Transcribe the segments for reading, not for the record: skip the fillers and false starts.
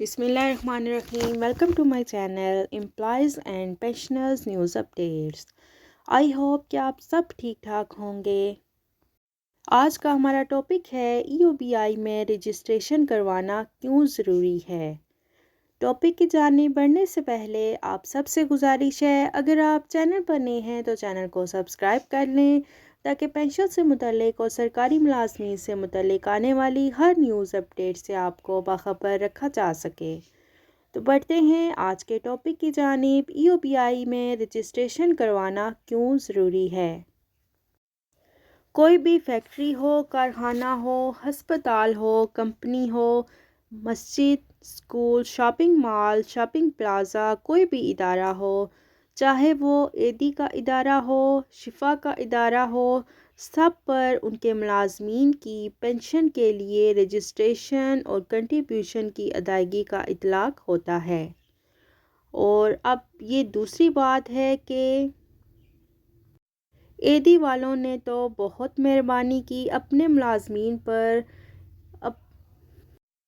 بسم اللہ الرحمن الرحیم. Welcome to my channel employees and pensioners news updates. I hope کہ آپ سب ٹھیک ٹھاک ہوں گے. آج کا ہمارا ٹاپک ہے ای او بی آئی میں رجسٹریشن کروانا کیوں ضروری ہے. ٹاپک کی جانب بڑھنے سے پہلے آپ سب سے گزارش ہے، اگر آپ چینل پر نئے ہیں تو چینل کو سبسکرائب کر لیں تاکہ پینشن سے متعلق اور سرکاری ملازمین سے متعلق آنے والی ہر نیوز اپڈیٹ سے آپ کو باخبر رکھا جا سکے. تو بڑھتے ہیں آج کے ٹاپک کی جانب. ای او بی آئی میں رجسٹریشن کروانا کیوں ضروری ہے. کوئی بھی فیکٹری ہو، کارخانہ ہو، ہسپتال ہو، کمپنی ہو، مسجد، school, shopping mall, shopping plaza, کوئی بھی ادارہ ہو، چاہے وہ ایدی کا ادارہ ہو، شفا کا ادارہ ہو، سب پر ان کے ملازمین کی پنشن کے لیے رجسٹریشن اور کنٹریبیوشن کی ادائیگی کا اطلاق ہوتا ہے. اور اب یہ دوسری بات ہے کہ ایدی والوں نے تو بہت مہربانی کی اپنے ملازمین پر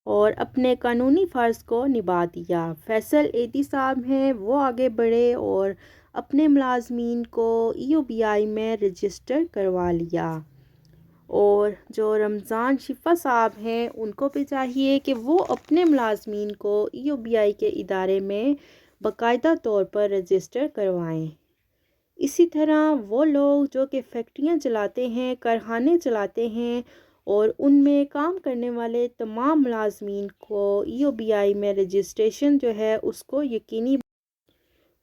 اور اپنے قانونی فرض کو نبھا دیا. فیصل ایدی صاحب ہیں، وہ آگے بڑھے اور اپنے ملازمین کو ای او بی آئی میں رجسٹر کروا لیا. اور جو رمضان شفا صاحب ہیں، ان کو بھی چاہیے کہ وہ اپنے ملازمین کو ای او بی آئی کے ادارے میں باقاعدہ طور پر رجسٹر کروائیں. اسی طرح وہ لوگ جو کہ فیکٹریاں چلاتے ہیں، کارخانے چلاتے ہیں اور ان میں کام کرنے والے تمام ملازمین کو ای او بی آئی میں رجسٹریشن جو ہے اس کو یقینی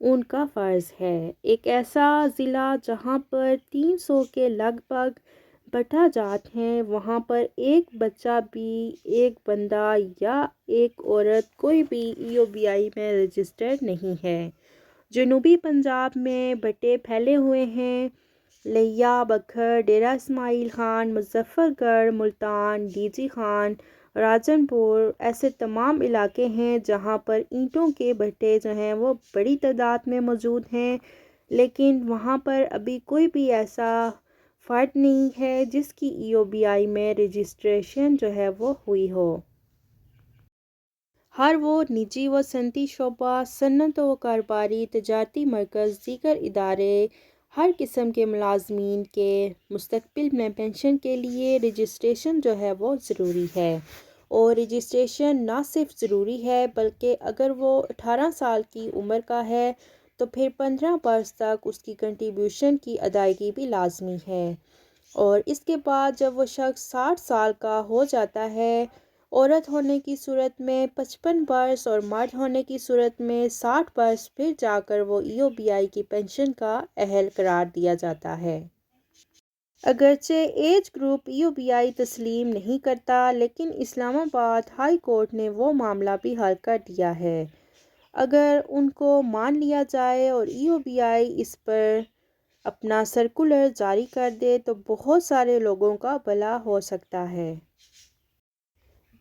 ان کا فرض ہے. ایک ایسا ضلع جہاں پر 300 کے لگ بھگ بٹھا جات ہیں، وہاں پر ایک بچہ بھی، ایک بندہ یا ایک عورت کوئی بھی ای او بی آئی میں رجسٹرڈ نہیں ہے. جنوبی پنجاب میں بٹے پھیلے ہوئے ہیں. لیا، بکھر، ڈیرہ اسماعیل خان، مظفر گڑھ، ملتان، ڈی جی خان، راجن پور، ایسے تمام علاقے ہیں جہاں پر اینٹوں کے بھٹے جو ہیں وہ بڑی تعداد میں موجود ہیں، لیکن وہاں پر ابھی کوئی بھی ایسا فرد نہیں ہے جس کی ای او بی آئی میں رجسٹریشن جو ہے وہ ہوئی ہو. ہر وہ نجی و صنعتی شعبہ، صنعت و کاروباری، تجارتی مرکز، دیگر ادارے، ہر قسم کے ملازمین کے مستقبل میں پنشن کے لیے رجسٹریشن جو ہے وہ ضروری ہے. اور رجسٹریشن نہ صرف ضروری ہے بلکہ اگر وہ 18 سال کی عمر کا ہے تو پھر 15 برس تک اس کی کنٹریبیوشن کی ادائیگی بھی لازمی ہے. اور اس کے بعد جب وہ شخص 60 سال کا ہو جاتا ہے، عورت ہونے کی صورت میں 55 برس اور مرد ہونے کی صورت میں 60 برس، پھر جا کر وہ ای او بی آئی کی پنشن کا اہل قرار دیا جاتا ہے. اگرچہ age group E O B آئی تسلیم نہیں کرتا، لیکن اسلام آباد ہائی کورٹ نے وہ معاملہ بھی حل کر دیا ہے. اگر ان کو مان لیا جائے اور ای او بی آئی اس پر اپنا سرکولر جاری کر دے تو بہت سارے لوگوں کا بھلا ہو سکتا ہے.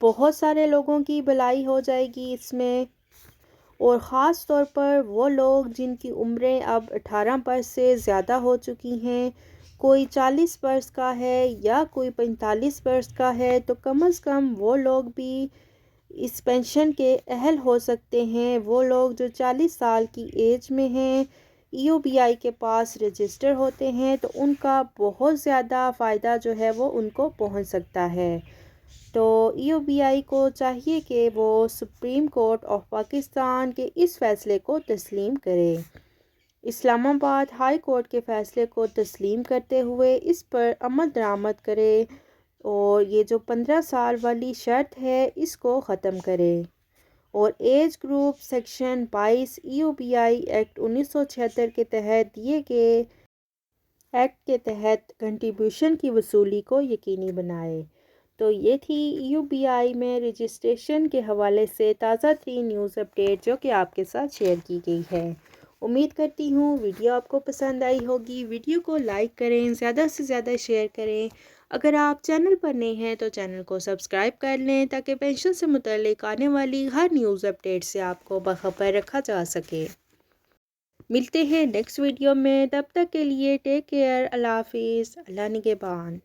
بہت سارے لوگوں کی بھلائی ہو جائے گی اس میں، اور خاص طور پر وہ لوگ جن کی عمریں اب 18 برس سے زیادہ ہو چکی ہیں. کوئی 40 برس کا ہے یا کوئی 45 برس کا ہے تو کم از کم وہ لوگ بھی اس پنشن کے اہل ہو سکتے ہیں. وہ لوگ جو 40 سال کی ایج میں ہیں، ای او بی آئی کے پاس رجسٹر ہوتے ہیں تو ان کا بہت زیادہ فائدہ جو ہے وہ ان کو پہنچ سکتا ہے. تو ای او بی آئی کو چاہیے کہ وہ سپریم کورٹ آف پاکستان کے اس فیصلے کو تسلیم کرے. اسلام آباد ہائی کورٹ کے فیصلے کو تسلیم کرتے ہوئے اس پر عمل درآمد کرے اور یہ جو 15 سال والی شرط ہے اس کو ختم کرے. اور age group section 22 E O B I act 1976 کے تحت دیے گئے ایکٹ کے تحت کنٹریبیوشن کی وصولی کو یقینی بنائے. تو یہ تھی ای او بی آئی میں رجسٹریشن کے حوالے سے تازہ ترین نیوز اپڈیٹ جو کہ آپ کے ساتھ شیئر کی گئی ہے. امید کرتی ہوں ویڈیو آپ کو پسند آئی ہوگی. ویڈیو کو لائک کریں، زیادہ سے زیادہ شیئر کریں. اگر آپ چینل پر نئے ہیں تو چینل کو سبسکرائب کر لیں تاکہ پینشن سے متعلق آنے والی ہر نیوز اپڈیٹ سے آپ کو باخبر رکھا جا سکے. ملتے ہیں نیکسٹ ویڈیو میں، تب تک کے لیے ٹیک کیئر. اللہ حافظ. اللہ نگہبان.